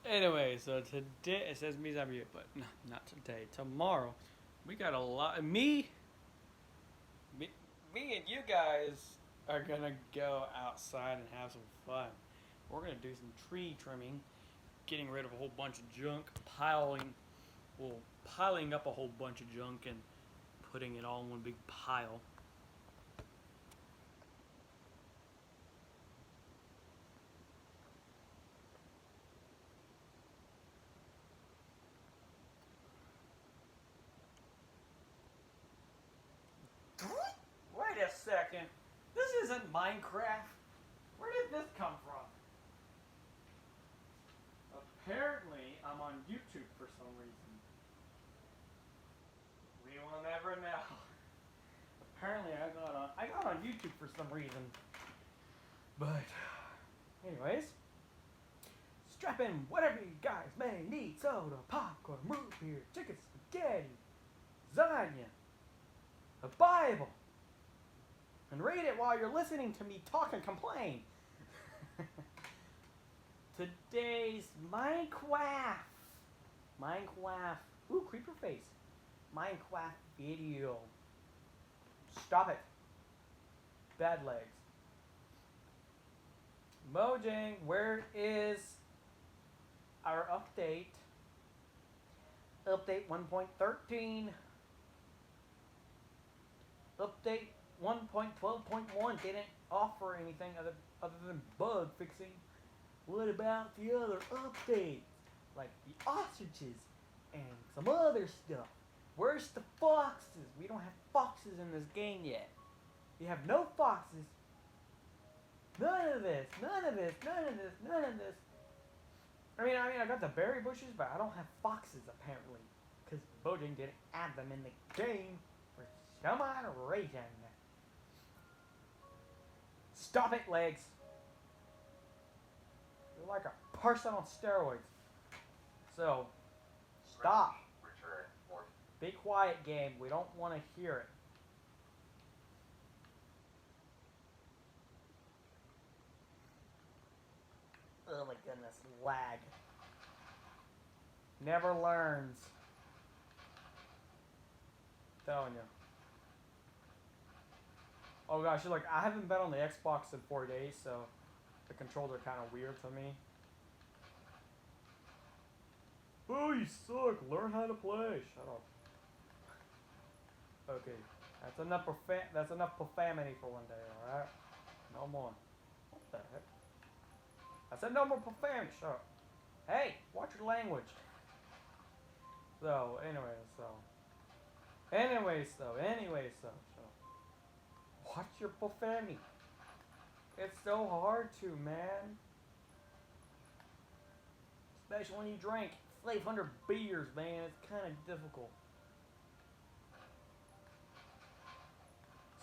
Anyway, so today it says me Zambia, but no, not today. Tomorrow, we got a lot. Me, me and you guys are gonna go outside and have some fun. We're gonna do some tree trimming, getting rid of a whole bunch of junk, piling up a whole bunch of junk and putting it all in one big pile. Wait a second. This isn't Minecraft. Where did this come from? Apparently, I'm on YouTube for some reason. We will never know. Apparently, I got on YouTube for some reason. But, anyways, strap in whatever you guys may need: soda, popcorn, root beer, chicken spaghetti, lasagna, a Bible, and read it while you're listening to me talk and complain. Today's Minecraft. Ooh, creeper face. Minecraft video. Stop it. Bad legs. Mojang, where is our update? Update 1.13. Update 1.12.1 didn't offer anything other than bug fixing. What about the other updates? Like the ostriches and some other stuff. Where's the foxes? We don't have foxes in this game yet. We have no foxes. None of this. I got the berry bushes, but I don't have foxes apparently. Because Mojang didn't add them in the game for some odd reason. Stop it, legs. You're like a person on steroids. So, stop. Be quiet, game. We don't want to hear it. Oh my goodness, lag. Never learns. Telling you. Oh gosh, like I haven't been on the Xbox in 4 days, so the controls are kind of weird to me. Oh, you suck. Learn how to play. Shut up. Okay, that's enough profanity for one day. All right, no more. What the heck? I said no more profanity. Shut up. Hey, watch your language. So, shut up. Watch your profanity. It's so hard to, man. Especially when you drink 500 beers, man. It's kind of difficult.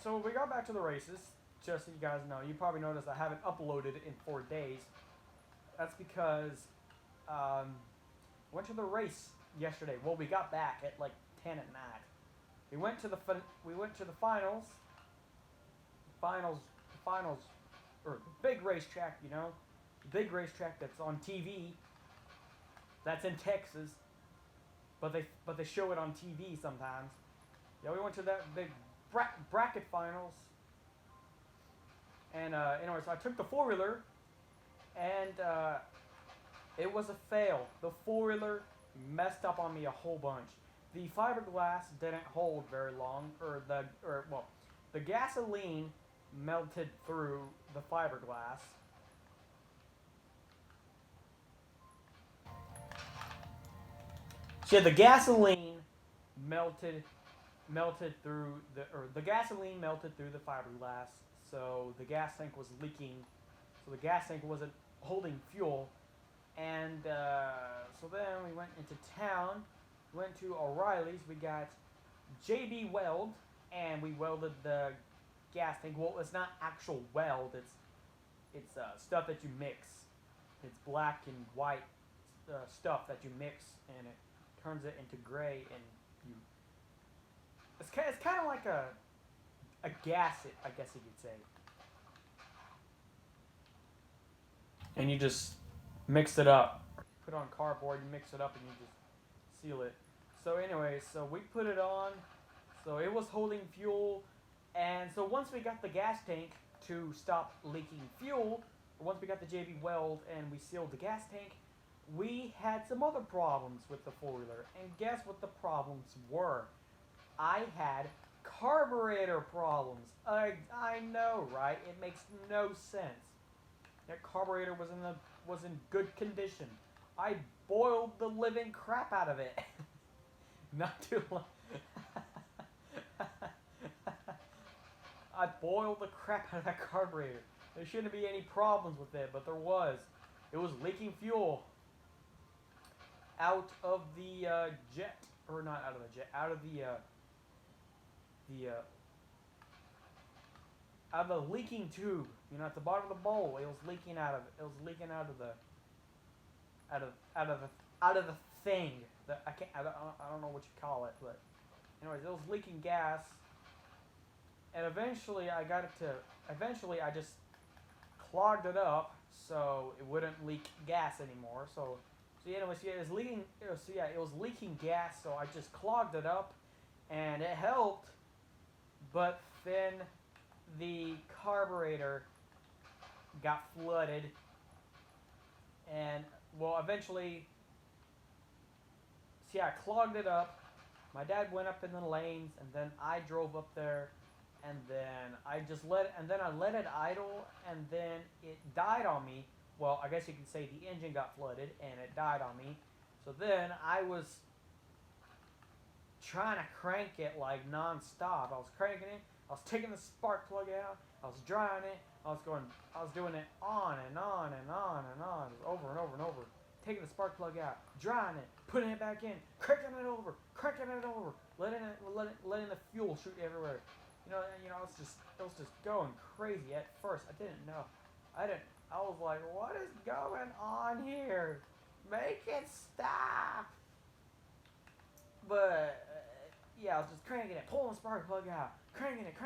So we got back to the races. Just so you guys know, you probably noticed I haven't uploaded in 4 days. That's because um, went to the race yesterday. Well, we got back at like 10 at night. We went to the finals, or the big racetrack. You know, the big racetrack that's on TV. That's in Texas, but they show it on TV sometimes. Yeah, we went to that big bracket finals, and anyway, so I took the 4-wheeler, and it was a fail. The 4-wheeler messed up on me a whole bunch. The fiberglass didn't hold very long, the gasoline melted through the fiberglass. So the gasoline melted the gasoline melted through the fiberglass, so the gas tank was leaking, so the gas tank wasn't holding fuel, and so then we went into town, went to O'Reilly's, we got JB Weld, and we welded the gas tank. Well, it's not actual weld, it's stuff that you mix. It's black and white stuff that you mix, and it turns it into gray, and you it's kind of like a gasset, I guess you could say. And you just mix it up. put on cardboard, you mix it up, and you just seal it. So anyway, so we put it on. So it was holding fuel, and so once we got the gas tank to stop leaking fuel, or once we got the JB Weld and we sealed the gas tank, we had some other problems with the four-wheeler. And guess what the problems were? I had carburetor problems. I know, right? It makes no sense. That carburetor was in good condition. I boiled the living crap out of it. Not too long. I boiled the crap out of that carburetor. There shouldn't be any problems with it, but there was. It was leaking fuel out of the jet, or not out of the jet, out of the out of the leaking tube. You know, at the bottom of the bowl, it was leaking out of it. It was leaking out of the out of the thing. That I don't know what you call it, but anyways, it was leaking gas. And eventually I just clogged it up so it wouldn't leak gas anymore. So anyways, yeah, it was leaking gas, so I just clogged it up, and it helped. But then the carburetor got flooded, and well, eventually, I clogged it up. My dad went up in the lanes, and then I drove up there. And then I let it idle, and then it died on me. Well, I guess you could say the engine got flooded, and it died on me. So then I was trying to crank it like non-stop. I was cranking it. I was taking the spark plug out. I was drying it. I was doing it on and on and on and on, over and over and over. Taking the spark plug out, drying it, putting it back in, cranking it over, letting the fuel shoot everywhere. You know, it was just going crazy at first. I didn't know. I was like, what is going on here? Make it stop. But, yeah, I was just cranking it, pulling the spark plug out, cranking it.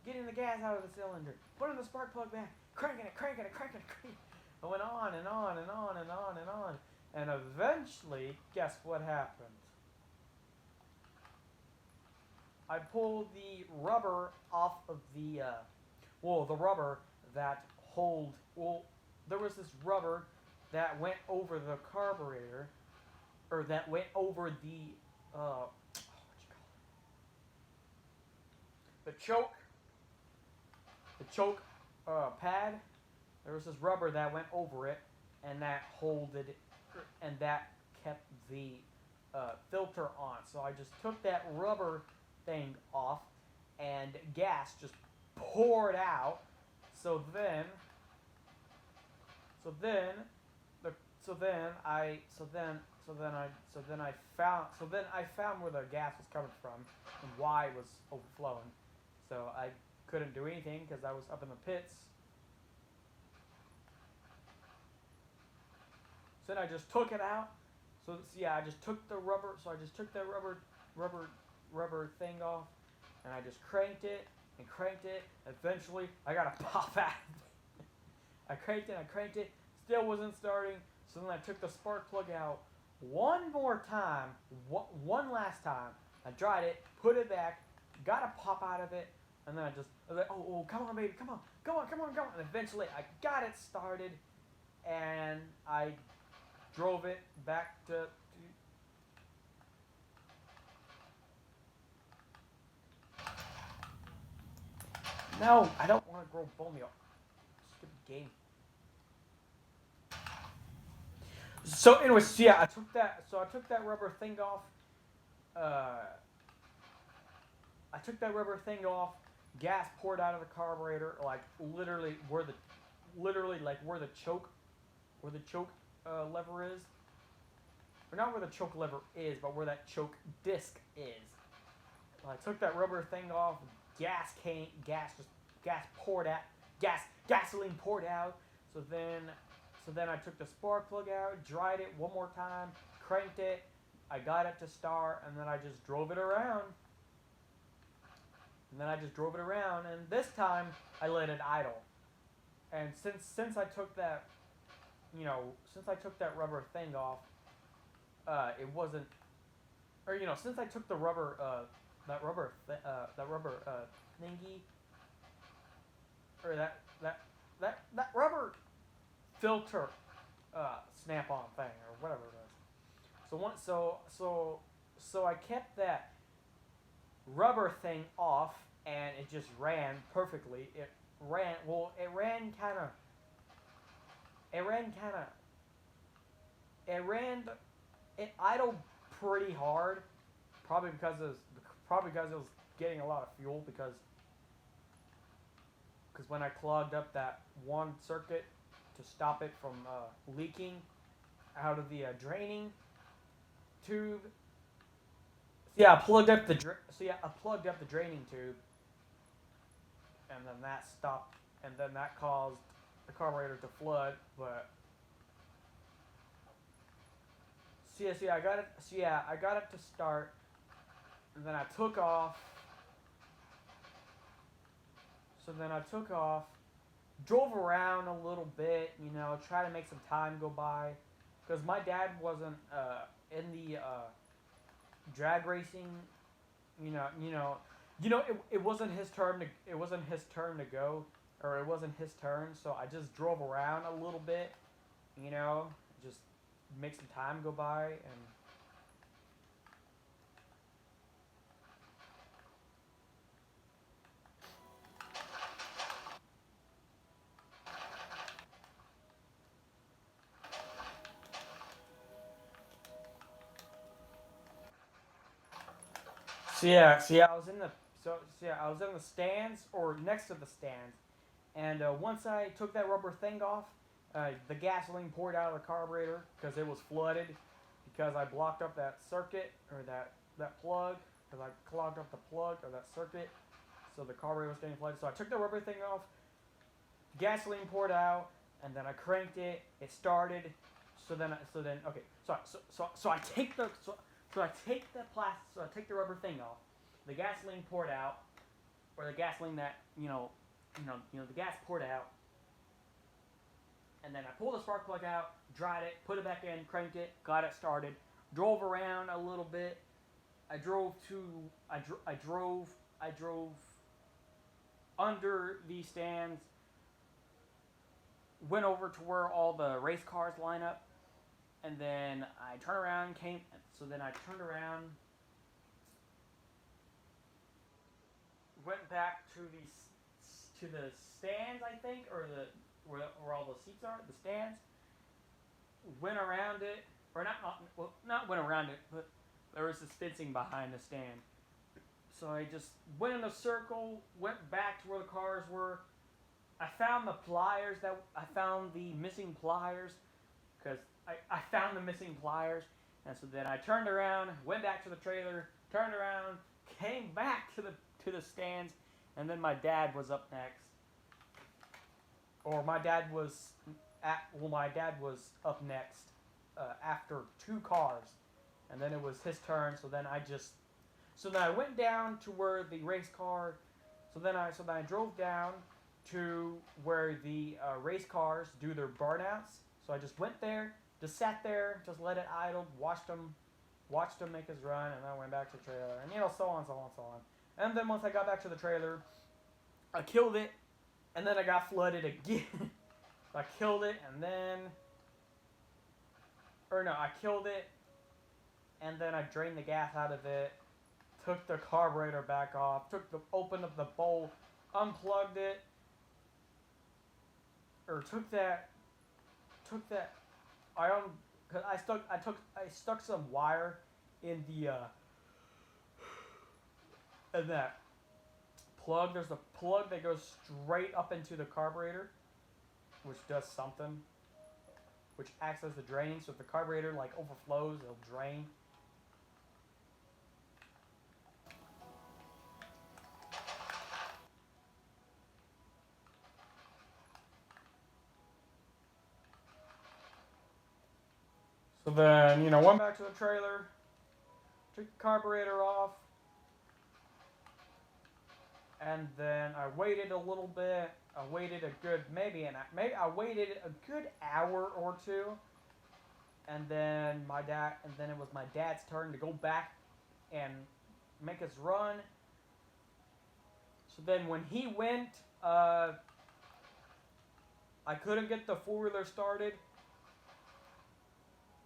Getting the gas out of the cylinder, putting the spark plug back, cranking it. I went on and on and on and on and on. And eventually, guess what happened? I pulled the rubber off of the rubber that there was this rubber that went over the carburetor, or that went over the, the choke pad. There was this rubber that went over it, and that kept the filter on. So I just took that rubber thing off, and gas just poured out. So then I found where the gas was coming from and why it was overflowing. So I couldn't do anything because I was up in the pits. So then I just took it out. I just took the rubber. So I just took that rubber thing off, and I just cranked it. Eventually, I got a pop out. I cranked it. Still wasn't starting. So then I took the spark plug out one more time, one last time. I dried it, put it back, got a pop out of it, and then I was like, oh, come on, baby, come on. And eventually, I got it started, and I drove it back to No, I don't want to grow bone meal. Stupid game. So, anyways, I took that rubber thing off. I took that rubber thing off. Gas poured out of the carburetor, like literally where the choke lever is, or not where the choke lever is, but where that choke disc is. I took that rubber thing off. Gasoline poured out. So then I took the spark plug out, dried it one more time, cranked it. I got it to start, and then I just drove it around. And this time I let it idle. And since I took that since I took that rubber thing off, it wasn't, or since I took the rubber, that rubber thingy, or that rubber filter, snap-on thing or whatever it is. So I kept that rubber thing off, and it just ran perfectly. It ran kind of. It ran kind of. It ran. It idled pretty hard, probably because it was getting a lot of fuel because when I clogged up that one circuit to stop it from leaking out of the draining tube. I plugged up the draining tube, and then that stopped, and then that caused the carburetor to flood. But I got it to start, and then I took off. So then I took off, drove around a little bit, try to make some time go by, because my dad wasn't in the drag racing. It wasn't his turn to go, or it wasn't his turn. So I just drove around a little bit, just make some time go by. And I was in the stands, or next to the stands, and once I took that rubber thing off, the gasoline poured out of the carburetor because it was flooded, because I blocked up that circuit, or that plug, because I clogged up the plug or that circuit, so the carburetor was getting flooded. So I took the rubber thing off, gasoline poured out, and then I cranked it. It started. Okay. So I take the rubber thing off. The gasoline poured out, or the gasoline that the gas poured out, and then I pulled the spark plug out, dried it, put it back in, cranked it, got it started, drove around a little bit. I drove under the stands, went over to where all the race cars line up, and then I turned around, went back to the stands, I think, or where all the seats are, the stands. Went around it, or not went around it, but there was this fencing behind the stand. So I just went in a circle, went back to where the cars were. I found the missing pliers, because I found the missing pliers, and so then I turned around, went back to the trailer, turned around, came back to the stands, and then my dad was up next. Or my dad was up next after two cars, and then it was his turn. So then I went down to where the race car. So then I drove down to where the race cars do their burnouts. So I just went there, just sat there, just let it idle, watched him make his run, and then I went back to the trailer, and so on. And then once I got back to the trailer, I killed it, and then I got flooded again. I killed it, and then, I killed it, and then I drained the gas out of it, took the carburetor back off, opened up the bowl, unplugged it, or took that. I stuck some wire in that plug. There's a plug that goes straight up into the carburetor, which does something, which acts as the draining. So if the carburetor overflows, it'll drain. So then, went back to the trailer, took the carburetor off, and then I waited a little bit. I waited a good maybe I waited a good hour or two, and then it was my dad's turn to go back and make us run. So then when he went, I couldn't get the four-wheeler started.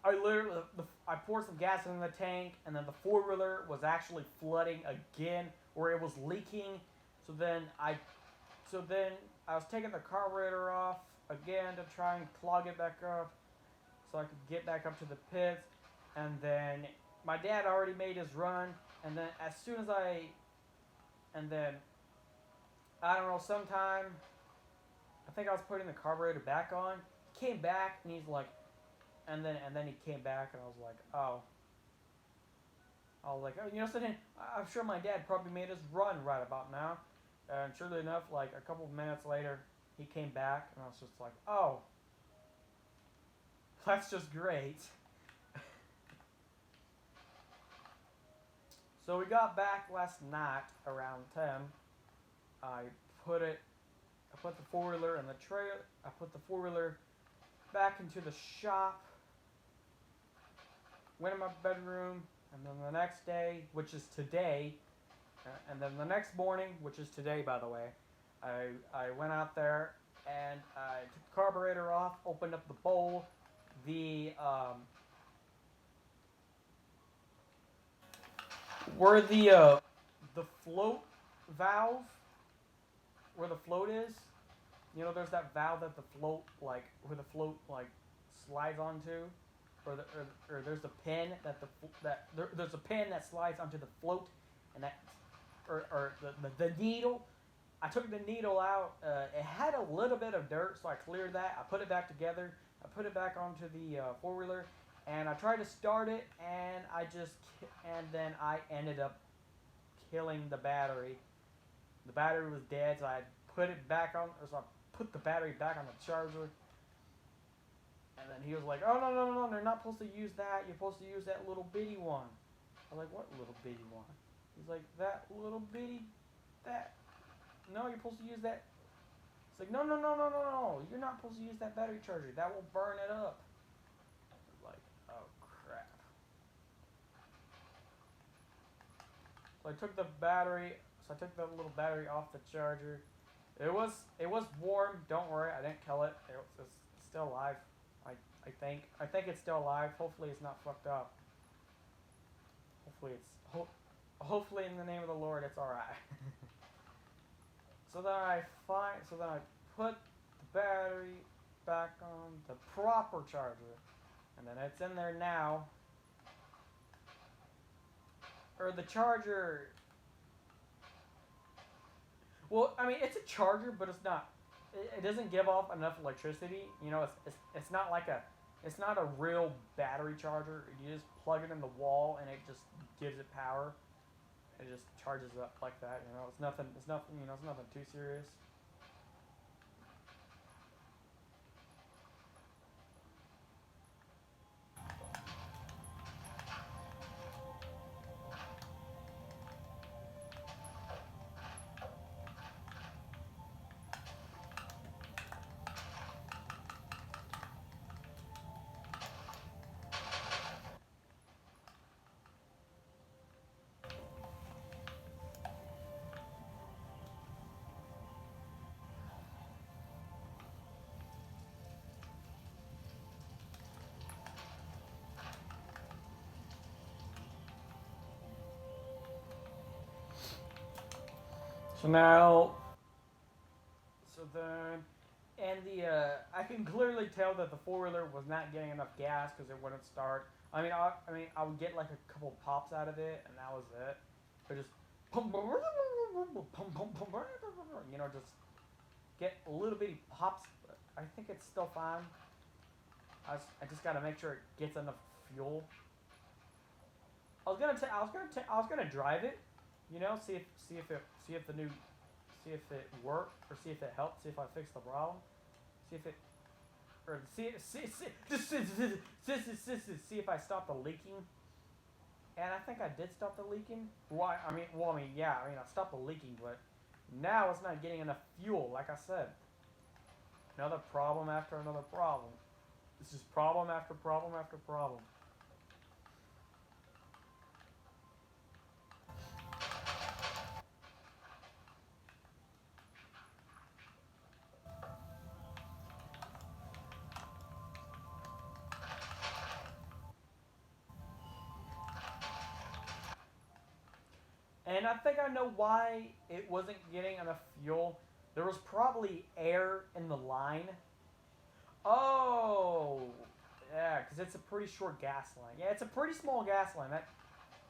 I poured some gas in the tank, and then the four-wheeler was actually flooding again, or it was leaking. So then I was taking the carburetor off again to try and clog it back up, so I could get back up to the pits. And then my dad already made his run, and then as soon as I don't know, sometime I think I was putting the carburetor back on. He came back and he's like, and then he came back and I was like, oh. So then I'm sure my dad probably made his run right about now. And surely enough, like a couple of minutes later, he came back and I was just like, oh, that's just great. So we got back last night around 10. I put the four-wheeler in the trailer. I put the four-wheeler back into the shop. Went in my bedroom, and then the next day, which is today, and then the next morning, which is today, by the way, I went out there and I took the carburetor off, opened up the bowl, where the float valve, where the float is, you know, there's that valve that the float, like, where the float, like, slides onto, or there's a pin there's a pin that slides onto the float, and that, or the needle. I took the needle out. It had a little bit of dirt, so I cleared that. I put it back together. I put it back onto the four-wheeler, and I tried to start it, and then I ended up killing the battery. The battery was dead, so I put I put the battery back on the charger. And then he was like, oh, no, they're not supposed to use that. You're supposed to use that little bitty one. I was like, what little bitty one? He's like, that little bitty, that. No, you're supposed to use that. It's like, no. You're not supposed to use that battery charger. That will burn it up. I was like, oh, crap. So I took the little battery off the charger. It was warm. Don't worry, I didn't kill it. It's still alive. I think it's still alive. Hopefully it's not fucked up. Hopefully in the name of the Lord it's alright. So then I put the battery back on the proper charger, and then it's in there now. Or the charger. Well, I mean, it's a charger, but it's not. It doesn't give off enough electricity. You know, it's not like it's not a real battery charger. You just plug it in the wall and it just gives it power. It just charges up like that. You know, it's nothing. You know, it's nothing too serious. So now, I can clearly tell that the four-wheeler was not getting enough gas because it wouldn't start. I would get like a couple pops out of it, and that was it. It just, you know, just get a little bitty pops. But I think it's still fine. I just gotta make sure it gets enough fuel. I was gonna drive it, you know, see if it worked, or see if it helped, see if I fixed the problem, see if it, or see if I stopped the leaking. And I think I did stop the leaking. I stopped the leaking, but now it's not getting enough fuel, like I said. Another problem after another problem. It's just problem after problem after problem. And I think I know why it wasn't getting enough fuel. There was probably air in the line. Oh, yeah, because it's a pretty short gas line. Yeah, it's a pretty small gas line.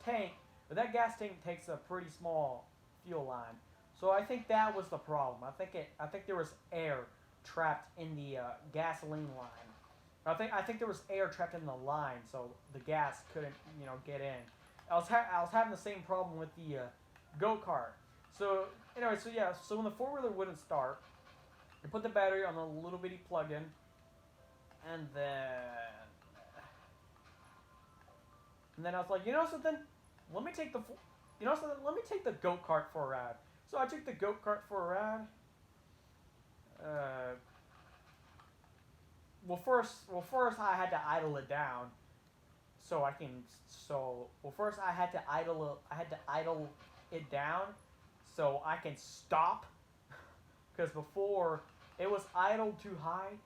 Tank, that gas tank takes a pretty small fuel line. So I think that was the problem. I think there was air trapped in the gasoline line. I think there was air trapped in the line, so the gas couldn't get in. I was having the same problem with the go kart. So anyway, so yeah, so when the four-wheeler wouldn't start, you put the battery on a little bitty plug-in, and then I was like, you know something, let me take let me take the go kart for a ride. So I took the go kart for a ride. Well, first I had to idle it down, so I can. First I had to idle it down, so I can stop. Because before it was idled too high,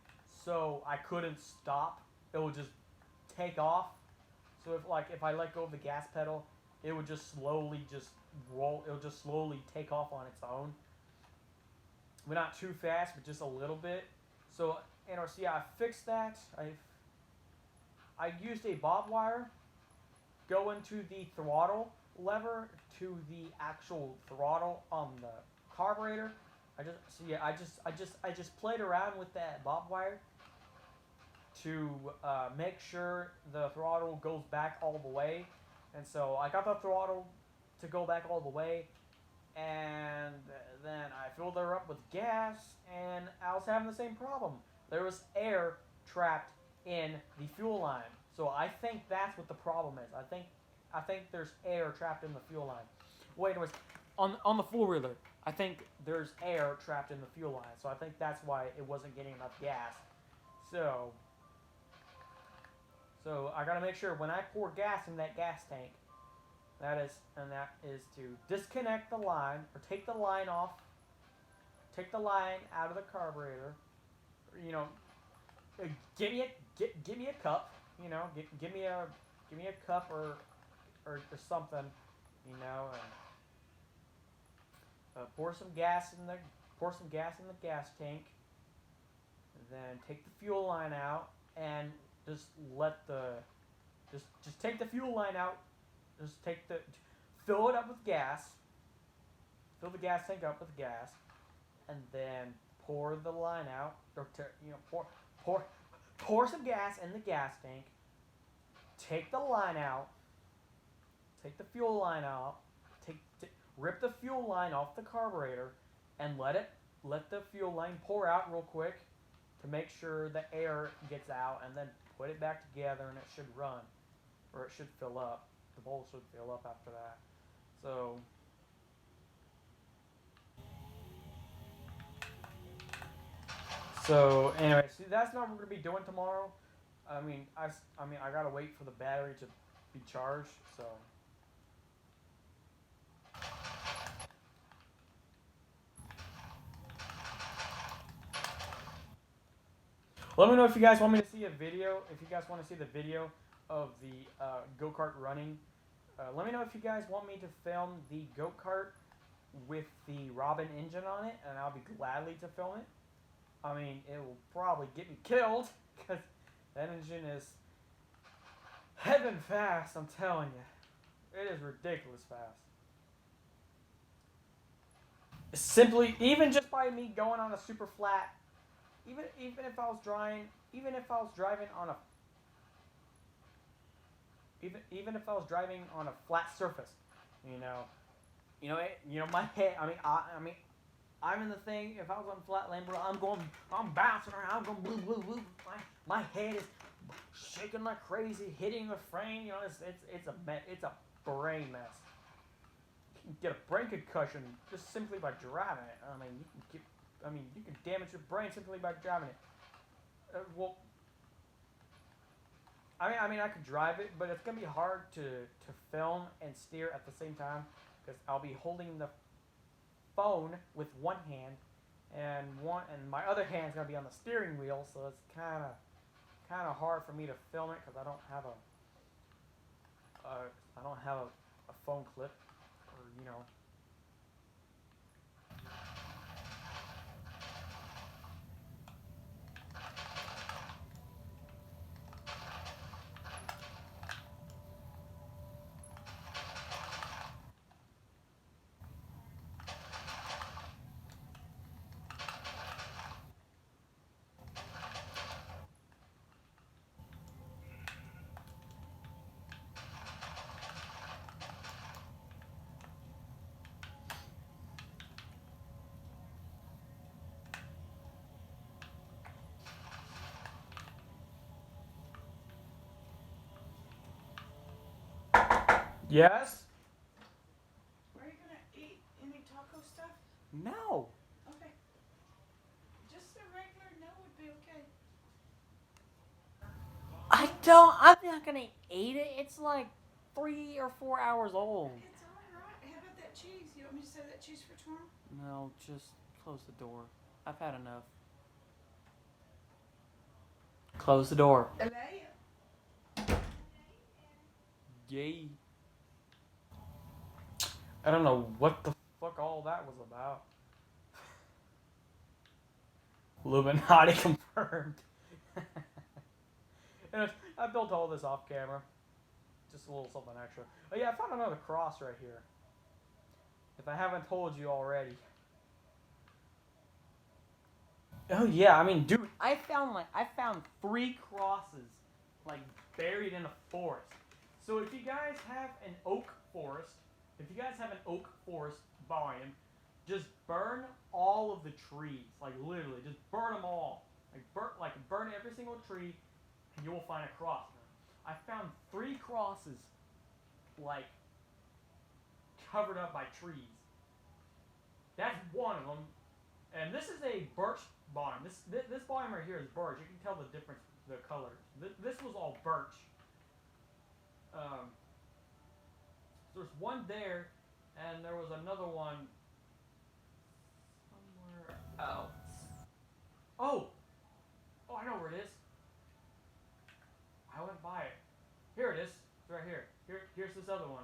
so I couldn't stop. It would just take off. So if I let go of the gas pedal, it would just slowly just roll. It would just slowly take off on its own. But not too fast, but just a little bit. So so yeah, I fixed that. I used a bob wire, go into the throttle lever to the actual throttle on the carburetor. I just played around with that bob wire to make sure the throttle goes back all the way. And so I got the throttle to go back all the way, and then I filled her up with gas, and I was having the same problem. There was air trapped in the fuel line. So I think that's what the problem is. I think there's air trapped in the fuel line. Wait, anyways, on the four-wheeler, I think there's air trapped in the fuel line. So I think that's why it wasn't getting enough gas. So I gotta make sure when I pour gas in that gas tank, that is to disconnect the line or take the line off, take the line out of the carburetor. You know, give me a cup. You know, give me a cup or something. You know, and pour some gas in the gas tank. And then take the fuel line out and just just take the fuel line out. Just fill it up with gas. Fill the gas tank up with gas, and then pour the line out. Or pour some gas in the gas tank. Take the line out. Take the fuel line out. Rip the fuel line off the carburetor, and let the fuel line pour out real quick to make sure the air gets out, and then put it back together, and it should run, or it should fill up. The bowl should fill up after that. So anyway, see, that's not what we're gonna be doing tomorrow. I mean, I gotta wait for the battery to be charged. So. Let me know if you guys want me to see a video. If you guys want to see the video of the go-kart running. Let me know if you guys want me to film the go-kart with the Robin engine on it, and I'll be gladly to film it. I mean, it will probably get me killed, because that engine is heaven fast, I'm telling you. It is ridiculous fast. Simply, even just by me going on a super flat, even if I was driving on a even if I was driving on a flat surface, my head. I'm in the thing. If I was on flat land, bro, I'm bouncing around. I'm going blue, blue, blue. My head is shaking like crazy, hitting the frame. It's a brain mess. You can get a brain concussion just simply by driving it. I mean, you can I mean, you can damage your brain simply by driving it. Well, I mean, I could drive it, but it's gonna be hard to film and steer at the same time because I'll be holding the phone with one hand, and my other hand's gonna be on the steering wheel, so it's kind of hard for me to film it because I don't have a phone clip, or you know. Yes? Are you gonna eat any taco stuff? No. Okay. Just a regular no would be okay. I'm not gonna eat it. It's like 3 or 4 hours old. It's alright. How about that cheese? You want me to save that cheese for tomorrow? No, just close the door. I've had enough. Close the door. Alea. Yay. I don't know what the fuck all that was about. Illuminati confirmed. And I built all this off camera. Just a little something extra. Oh yeah, I found another cross right here. If I haven't told you already. Oh yeah, I mean, dude, I found 3 crosses like buried in a forest. So if you guys have an oak forest, biome, just burn all of the trees, like literally, just burn them all. Burn every single tree, and you will find a cross. I found 3 crosses, like covered up by trees. That's one of them, and this is a birch biome. This biome right here is birch. You can tell the difference, the colors. This was all birch. So there's one there, and there was another one somewhere else. Oh, I know where it is. I went by it. Here it is. It's right here. Here's this other one.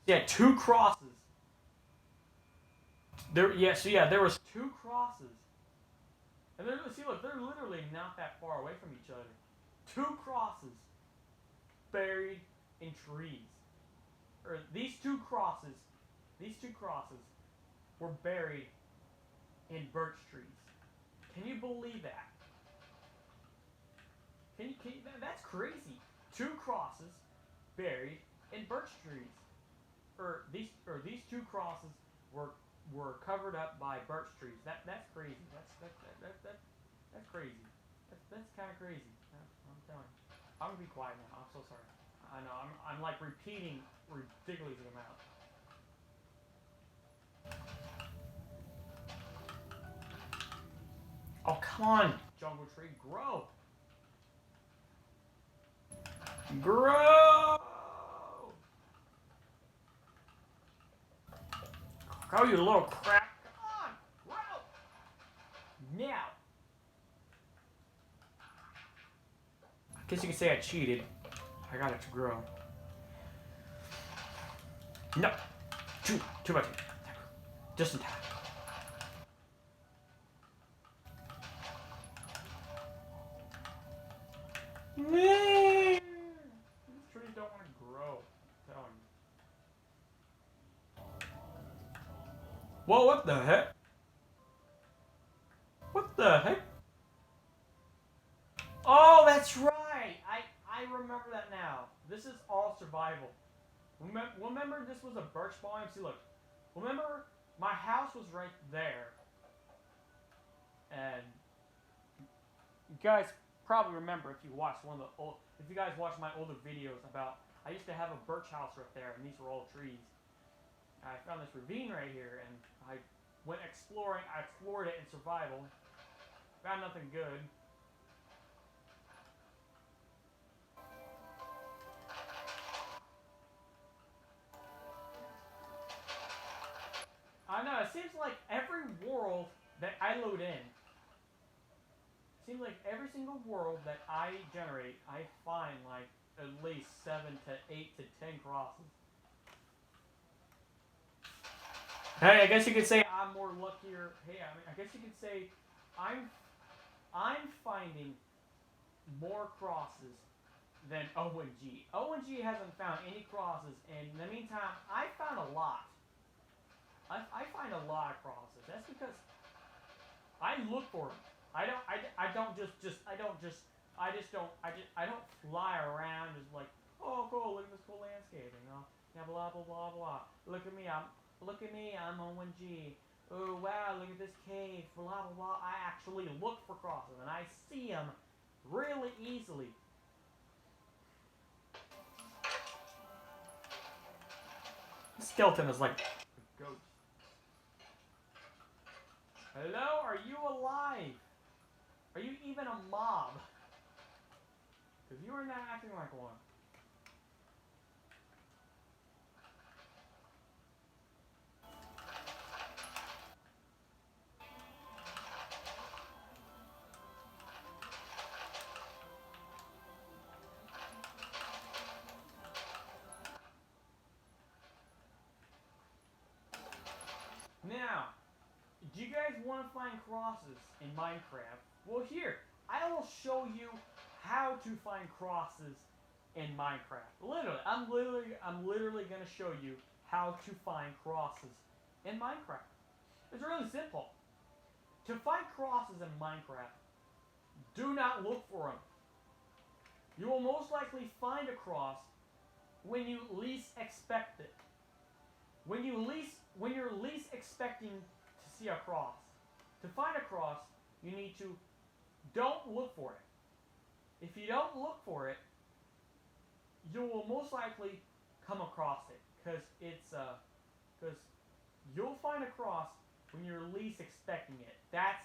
Yeah, 2 crosses. There was 2 crosses. And they're literally not that far away from each other. 2 crosses buried in trees. Or these two crosses were buried in birch trees. Can you believe that? That's crazy. 2 crosses buried in birch trees. These 2 crosses were covered up by birch trees. That's crazy. That's crazy. That's kind of crazy. I'm telling you. I'm gonna be quiet now. I'm so sorry. I know I'm like repeating ridiculous amounts. Oh come on, jungle tree, grow. Grow! Grow, you little crap. Come on, grow! Now. I guess you could say I cheated. I got it to grow. No. 2 by 2. Just in time. These trees don't want to grow. I'm telling you. Whoa, what the heck? What the heck? Oh, that's right. I remember that now. This is all survival. Remember this was a birch biome? See, look. Remember, my house was right there. And you guys probably remember if you watched if you guys watched my older videos about, I used to have a birch house right there, and these were all trees. I found this ravine right here, and I When exploring, I explored it in survival. Found nothing good. I know, it seems like every world that I load in, seems like every single world that I generate, I find like at least 7 to 8 to 10 crosses. Hey, I guess you could say I'm more luckier. Hey, I mean, I guess you could say I'm finding more crosses than ONG. ONG hasn't found any crosses, and in the meantime, I found a lot. I find a lot of crosses. That's because I look for them. I don't fly around just like, oh cool, look at this cool landscaping. Oh, yeah, blah blah blah blah. Look at me, I'm ONG. Oh wow, look at this cave, blah blah blah. I actually look for crosses and I see them really easily. Skeleton is like a ghost. Hello, are you alive? Are you even a mob? Because you are not acting like one. Now, do you guys want to find crosses in Minecraft? Well, here, I will show you how to find crosses in Minecraft. I'm literally gonna show you how to find crosses in Minecraft. It's really simple. To find crosses in Minecraft, do not look for them. You will most likely find a cross when you least expect it. When you're least expecting to see a cross. To find a cross, you need to don't look for it. If you don't look for it, you will most likely come across it because you'll find a cross when you're least expecting it. That's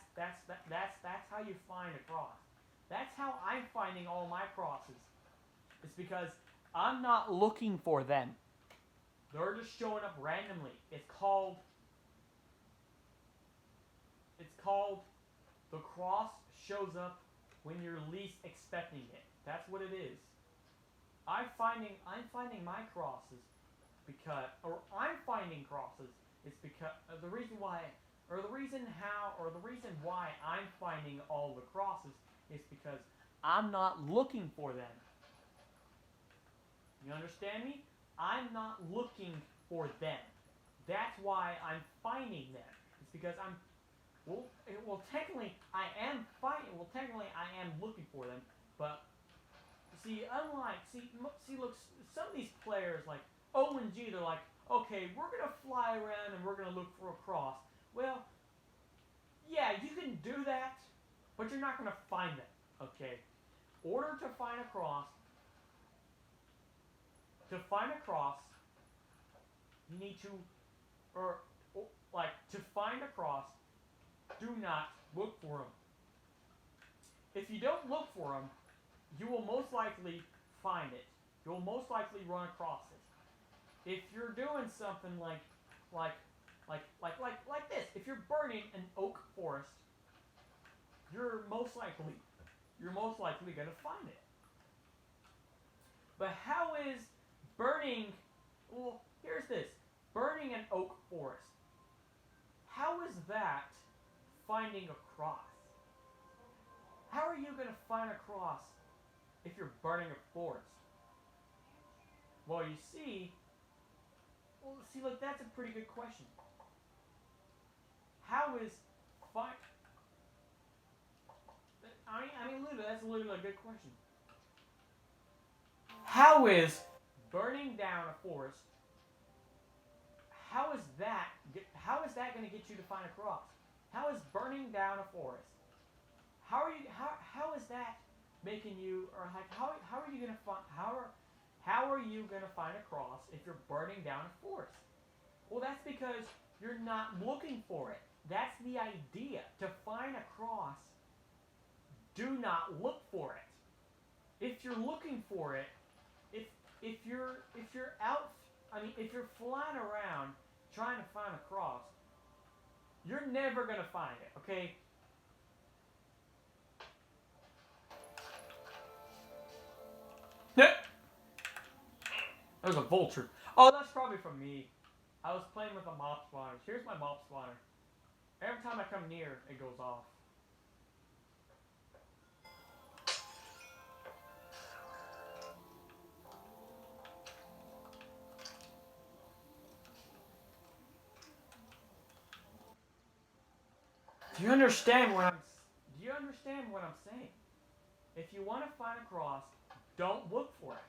how you find a cross. That's how I'm finding all my crosses. It's because I'm not looking for them. They're just showing up randomly. It's called the cross shows up when you're least expecting it. That's what it is. I'm finding my crosses I'm finding crosses is because the reason why I'm finding all the crosses is because I'm not looking for them. You understand me? I'm not looking for them. That's why I'm finding them. It's because technically I am looking for them, but look, some of these players like ONG, they're like, okay, we're gonna fly around and we're gonna look for a cross. Well, yeah, you can do that, but you're not gonna find them. Okay, in order to find a cross, you need to, to find a cross, do not look for them. If you don't look for them, you will most likely find it. You will most likely run across it. If you're doing something like this, if you're burning an oak forest, you're most likely gonna find it. But how is burning? Well, here's this: burning an oak forest. How is that finding a cross? How are you gonna find a cross if you're burning a forest? Well, look, that's a pretty good question. How is find? That's literally a good question. How is burning down a forest? How is that going to get you to find a cross? How is burning down a forest? How is that making you, or like how are you going to find a cross if you're burning down a forest? Well, that's because you're not looking for it. That's the idea. To find a cross, do not look for it. If you're looking for it, if you're out, I mean, if you're flying around trying to find a cross, you're never gonna find it. Okay. There's a vulture. Oh, that's probably from me. I was playing with the mob spawners. Here's my mob spawner. Every time I come near, it goes off. Do you understand what I'm saying? If you want to find a cross, don't look for it.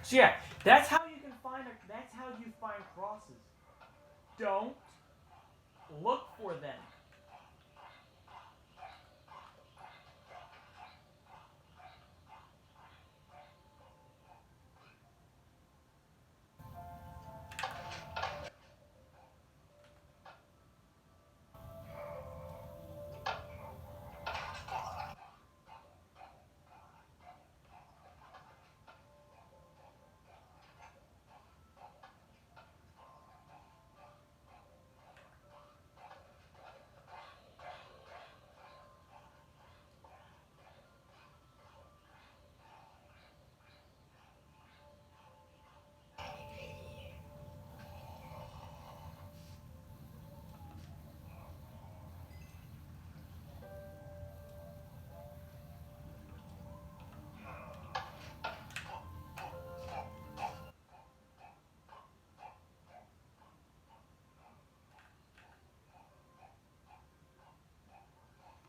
So yeah, that's how you find crosses. Don't look for them.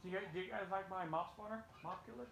Do you guys like my mob spawner? Mob killer?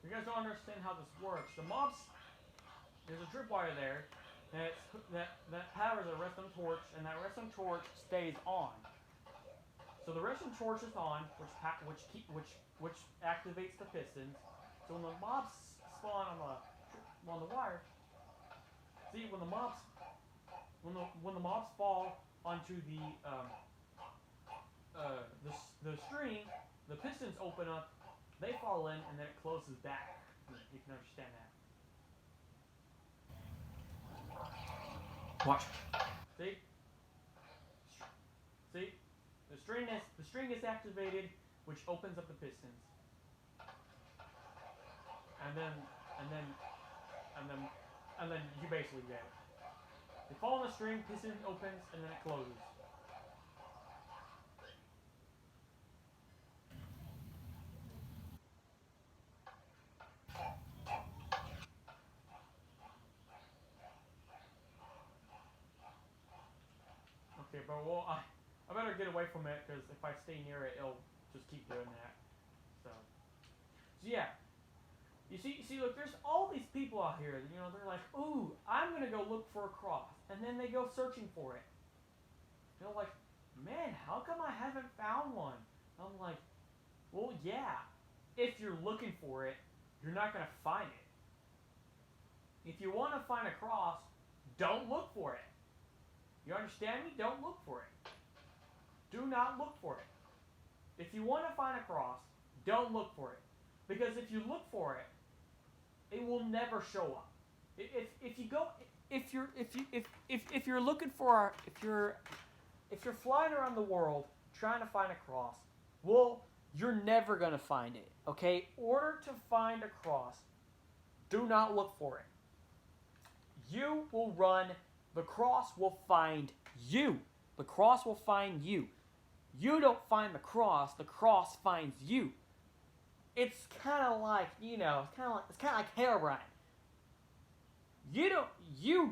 You guys don't understand how this works. The mobs, there's a tripwire there that powers a redstone torch, and that redstone torch stays on. So the redstone torch is on, which activates the pistons. So when the mobs spawn on the wire, see when the mobs fall onto the string, the pistons open up, they fall in, and then it closes back. You can understand that. Watch. See? See? The string is activated, which opens up the pistons. And then you basically get it. You fall on the string, piston opens, and then it closes. Okay, but well, I better get away from it because if I stay near it, it'll just keep doing that. So yeah. You see, look, there's all these people out here. You know, they're like, ooh, I'm gonna go look for a cross, and then they go searching for it. They're like, man, how come I haven't found one? I'm like, well, yeah. If you're looking for it, you're not gonna find it. If you want to find a cross, don't look for it. You understand me? Don't look for it. Do not look for it. If you want to find a cross, don't look for it. Because if you look for it, it will never show up. If you go if you're looking for if you're flying around the world trying to find a cross, well, you're never gonna find it. Okay? In order to find a cross, do not look for it. You will run. The cross will find you. The cross will find you. You don't find the cross finds you. It's kind of like, you know, it's kind of like Herobrine. You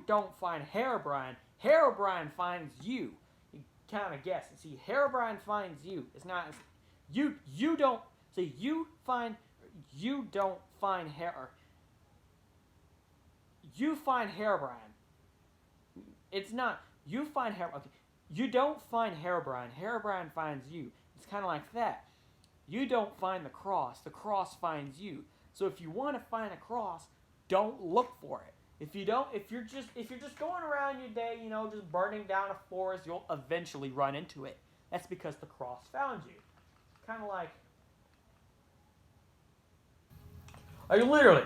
don't find Herobrine. Herobrine finds you. You kind of guess. See, Herobrine finds you. It's not you don't see you don't find you find Herobrine. It's not you find Herobrine. Okay. You don't find Herobrine. Herobrine finds you. It's kind of like that. You don't find the cross finds you. So if you want to find a cross, don't look for it. If you're just going around your day, you know, just burning down a forest, you'll eventually run into it. That's because the cross found you. Kind of like literally,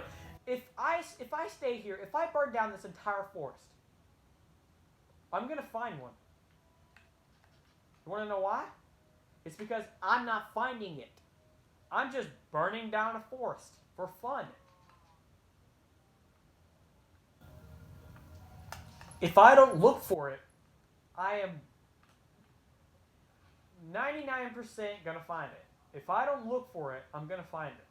if I stay here, if I burn down this entire forest, I'm gonna find one. You want to know why? It's because I'm not finding it. I'm just burning down a forest for fun. If I don't look for it, I am 99% gonna find it. If I don't look for it, I'm gonna find it.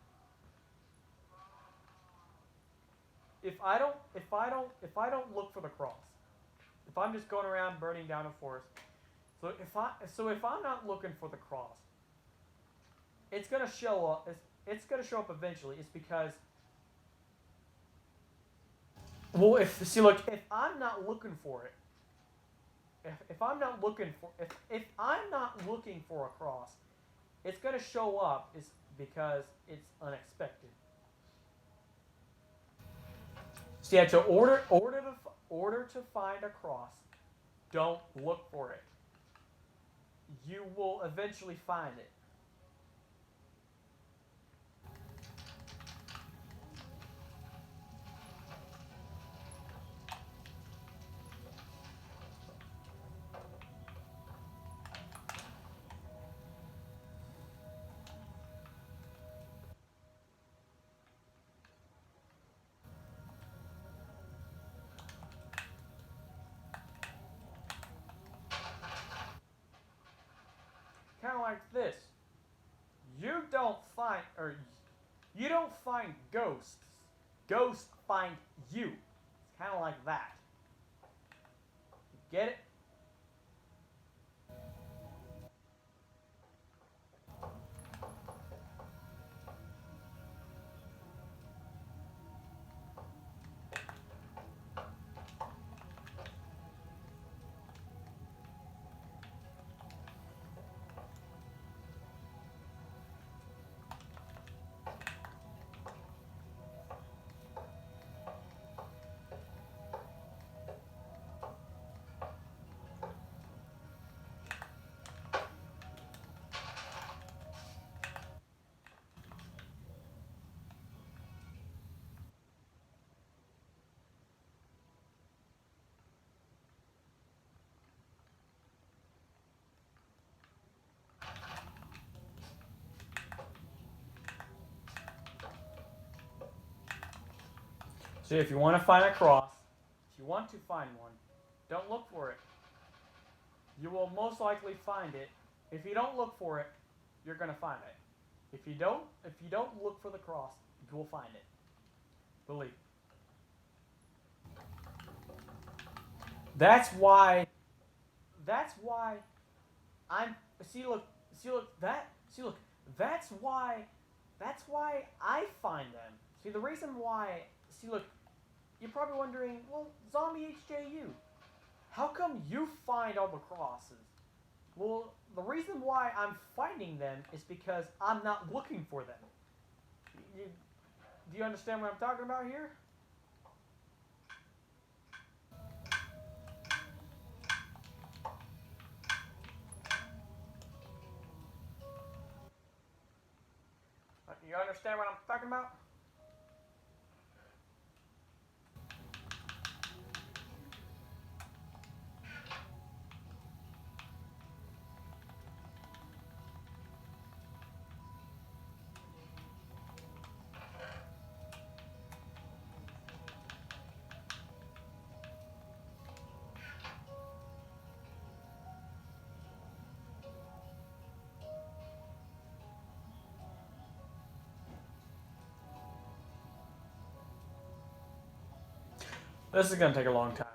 If I don't look for the cross, if I'm just going around burning down a forest, so if I'm not looking for the cross, it's gonna show up. It's gonna show up eventually. It's because, well, if I'm not looking for it, if I'm not looking for a cross, it's gonna show up. Is because it's unexpected. So yeah, to order to find a cross, don't look for it. You will eventually find it. Kind of like this. You don't find ghosts. Ghosts find you. It's kind of like that. Get it? So if you want to find a cross, if you want to find one, don't look for it. You will most likely find it. If you don't look for it, you're gonna find it. If you don't look for the cross, you will find it. Believe. That's why that's why I'm see look see look that's why I find them. See the reason why see look you're probably wondering, well, Zombie HJU, how come you find all the crosses? Well, the reason why I'm finding them is because I'm not looking for them. Do you understand what I'm talking about here? You understand what I'm talking about? This is gonna take a long time.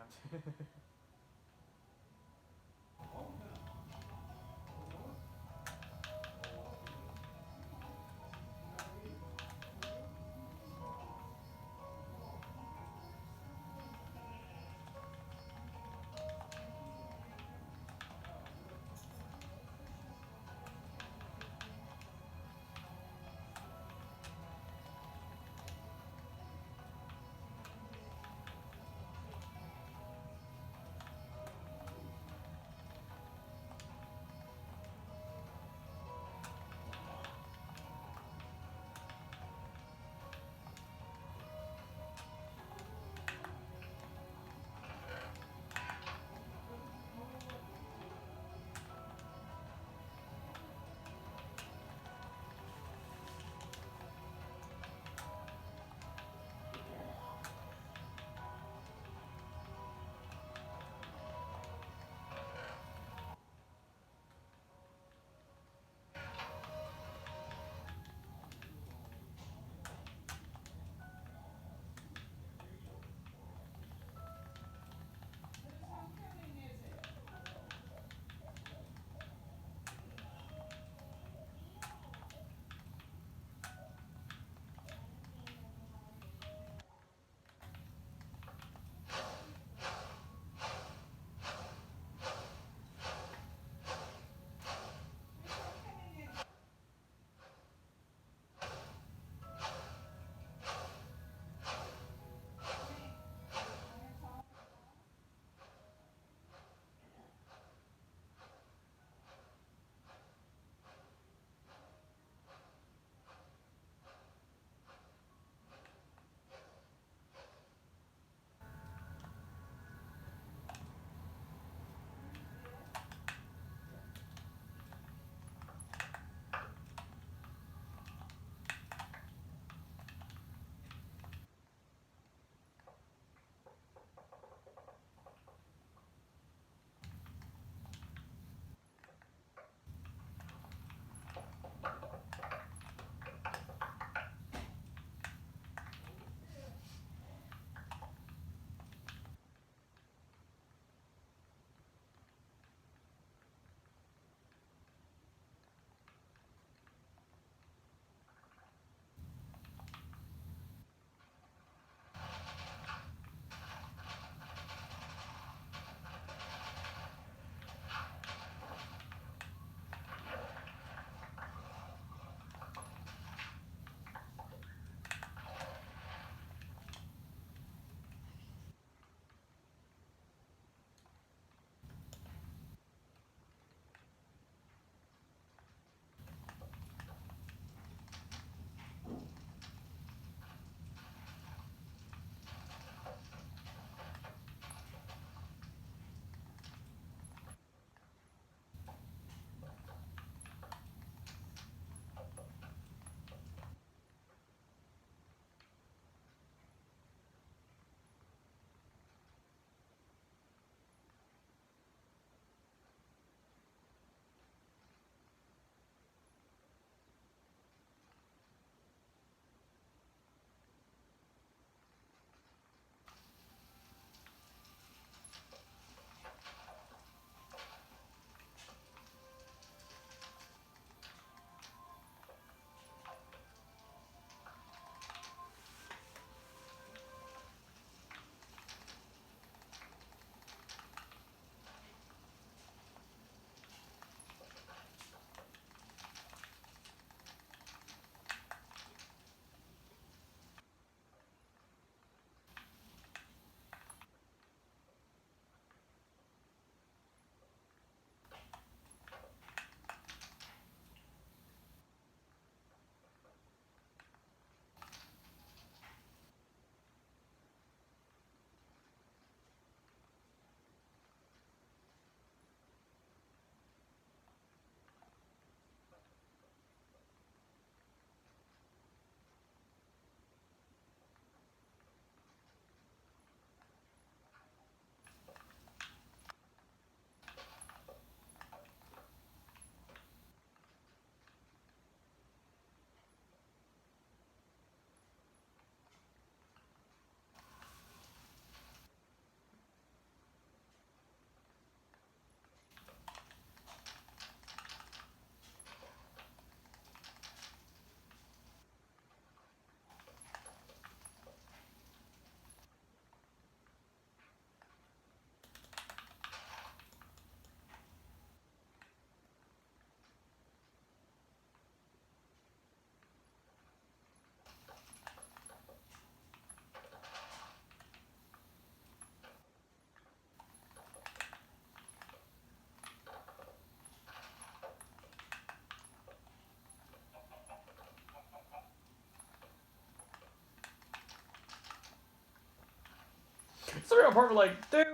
the real part. Like, dude,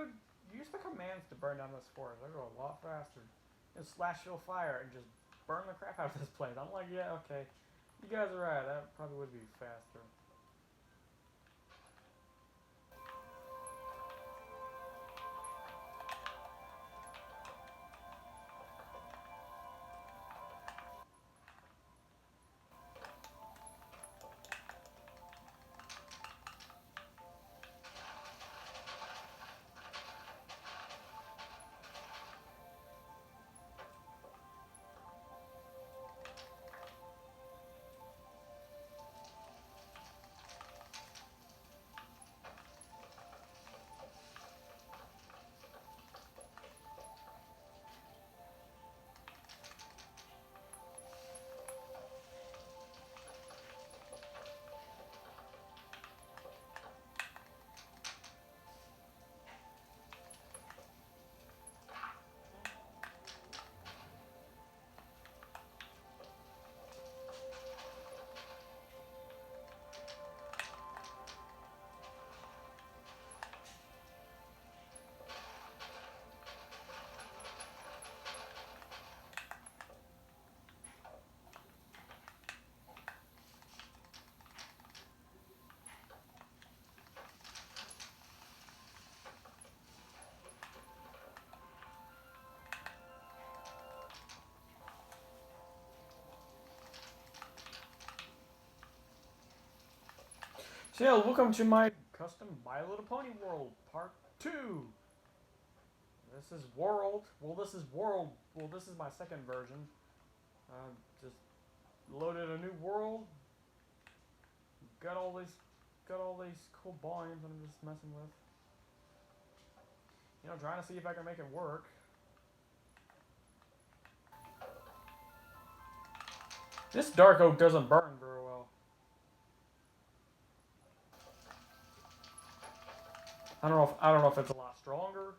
use the commands to burn down this forest. They'll go a lot faster. Just slash fuel fire and just burn the crap out of this place. I'm like, yeah, okay. You guys are right. That probably would be faster. So yeah, welcome to my custom My Little Pony World Part 2. This is World. Well, this is World. Well, this is my second version. Just loaded a new world. Got all these cool volumes I'm just messing with. You know, trying to see if I can make it work. This dark oak doesn't burn very well. I don't know if it's a lot stronger.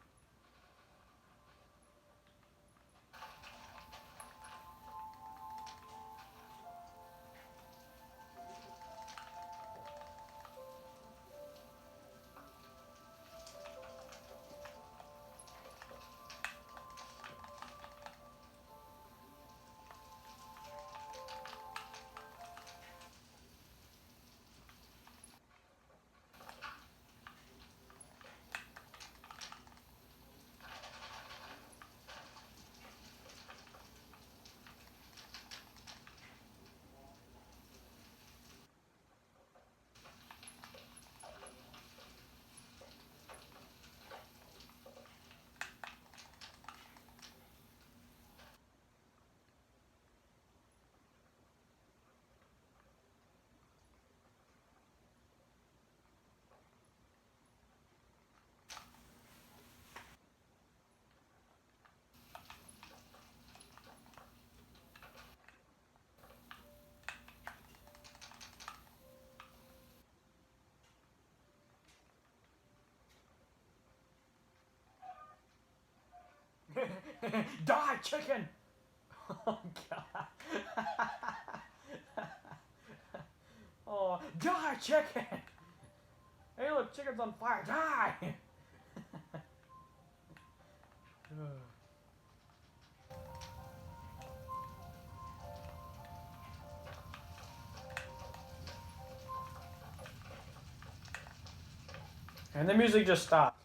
Die, chicken! Oh god. Oh, die, chicken! Hey, look, chicken's on fire. Die! And the music just stopped.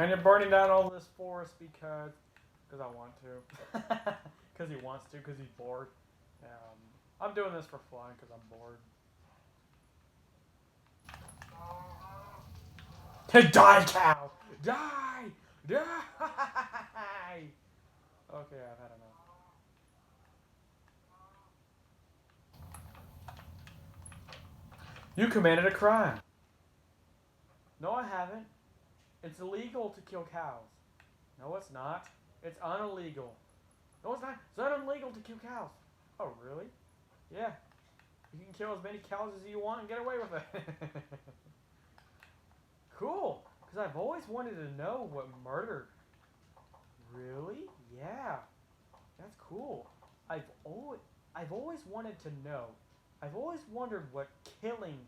And you're burning down all this forest because I want to. Because he wants to, because he's bored. I'm doing this for fun because I'm bored. Die, cow! Die! Die! Okay, I've had enough. You committed a crime. No, I haven't. It's illegal to kill cows. No, it's not. It's unillegal. No, it's not. It's not illegal to kill cows. Oh, really? Yeah. You can kill as many cows as you want and get away with it. Cool. Because I've always wanted to know what murder. Really? Yeah. That's cool. I've always wanted to know. I've always wondered what killing.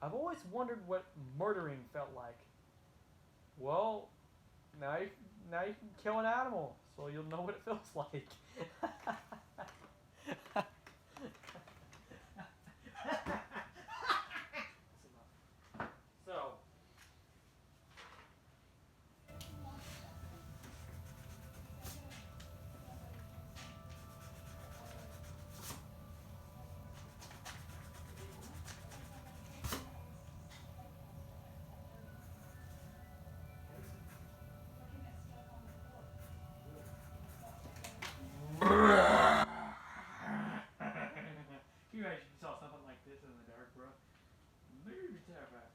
I've always wondered what murdering felt like. Well, now you can kill an animal, so you'll know what it feels like. So. You guys saw something like this in the dark, bro. Maybe terrified.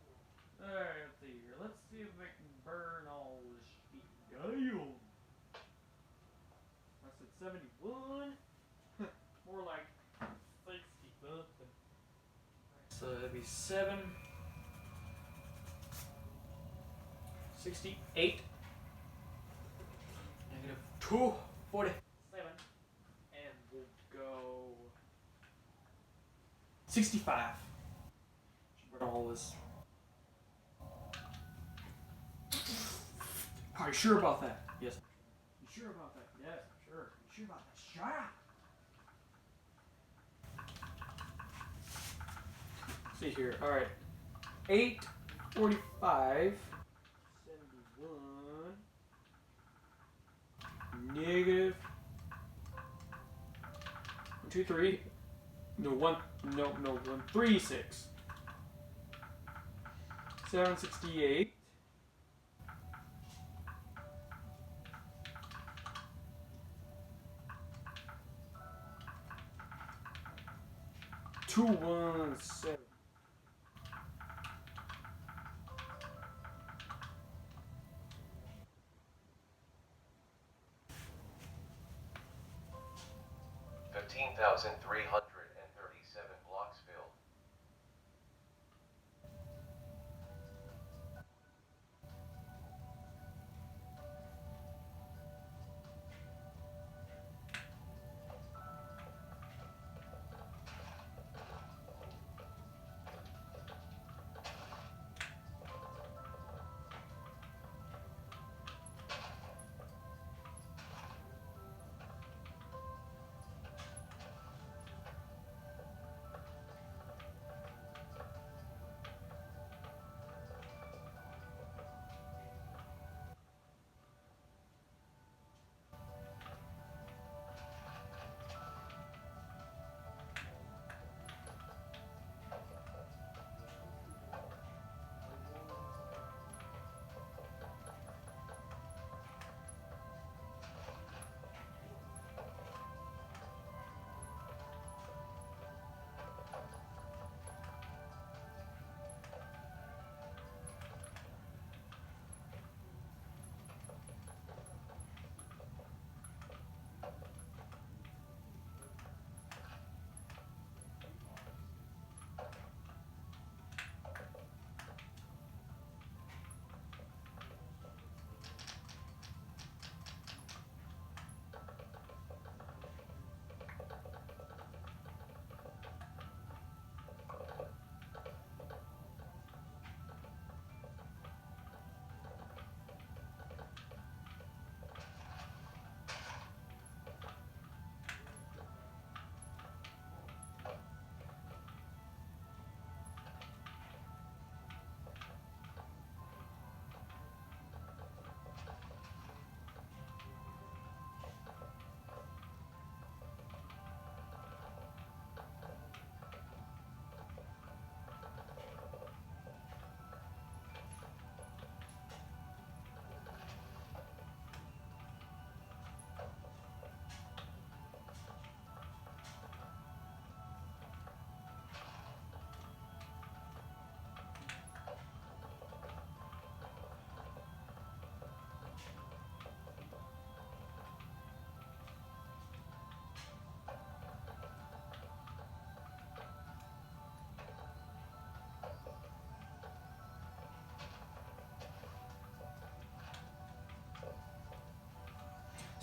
Alright, let's see here. Let's see if I can burn all this shit down. I said 71. More like 60 something. So that'd be 7. 68. Negative 247. And we'll go 65. Should burn all this. Are you sure about that? Yes. You sure about that? Yes, I'm sure. You sure about that? Shut up! See here. Alright. 845. 71. Negative 1, 2, 3. No, 136. 768. 217. $15,337 blocks filled.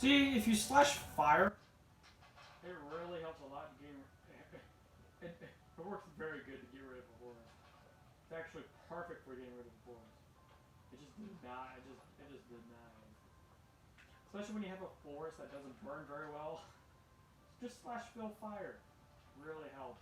See, if you slash fire, it really helps a lot in game. It works very good to get rid of a forest. It's actually perfect for getting rid of a forest. It just did not. It just did not. Especially when you have a forest that doesn't burn very well. Just slash fill fire. Really helps.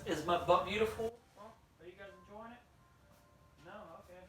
Is my butt beautiful? Well, are you guys enjoying it? No? Okay.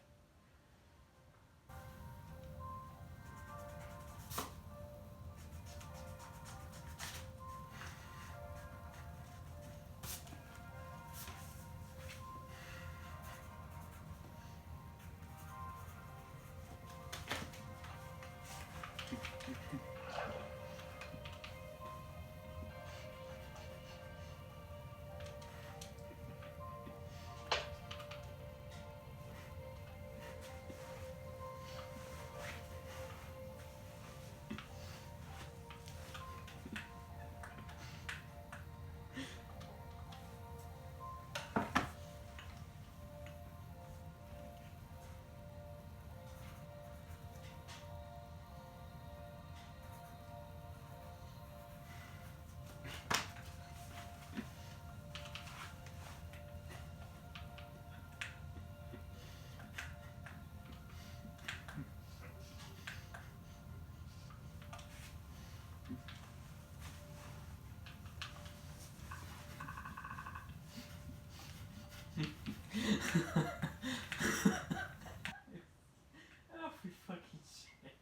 Oh, for fucking shit.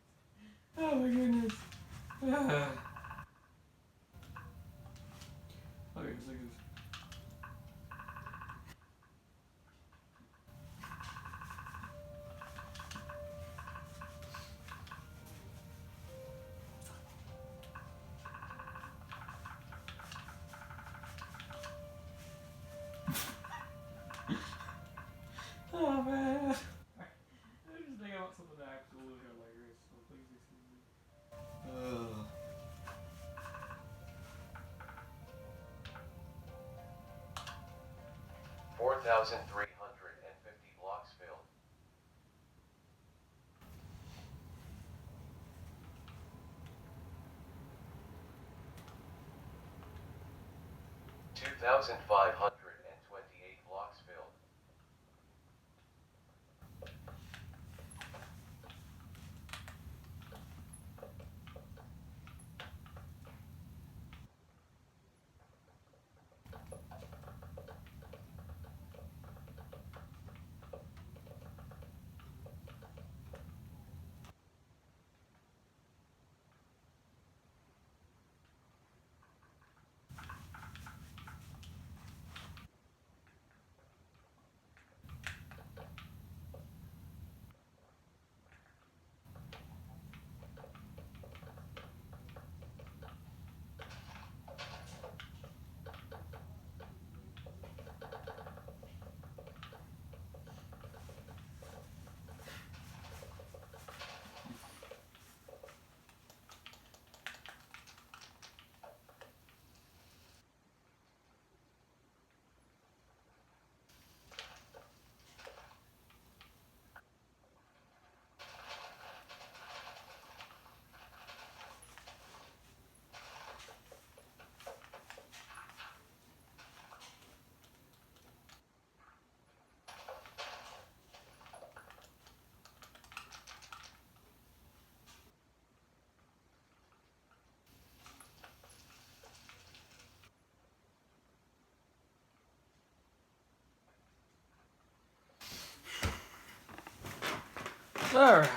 Oh my goodness. Okay, it's like this. Oh man. I'm just thinking about something absolutely hilarious, so please excuse me. 4,350 blocks filled. 2,528 blocks filled. All right.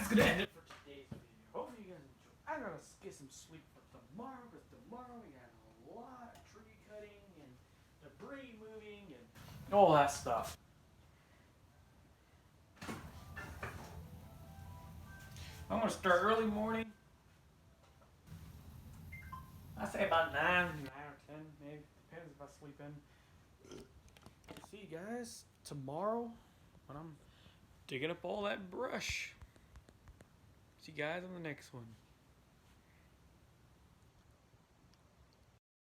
gonna end it for today's video. Hopefully you guys enjoy. I'm gonna get some sleep for tomorrow because tomorrow we got a lot of tree cutting and debris moving and all that stuff. I'm gonna start early morning. I say about 9 or 10, maybe. Depends if I sleep in. See you guys tomorrow when I'm digging up all that brush. See you guys on the next one.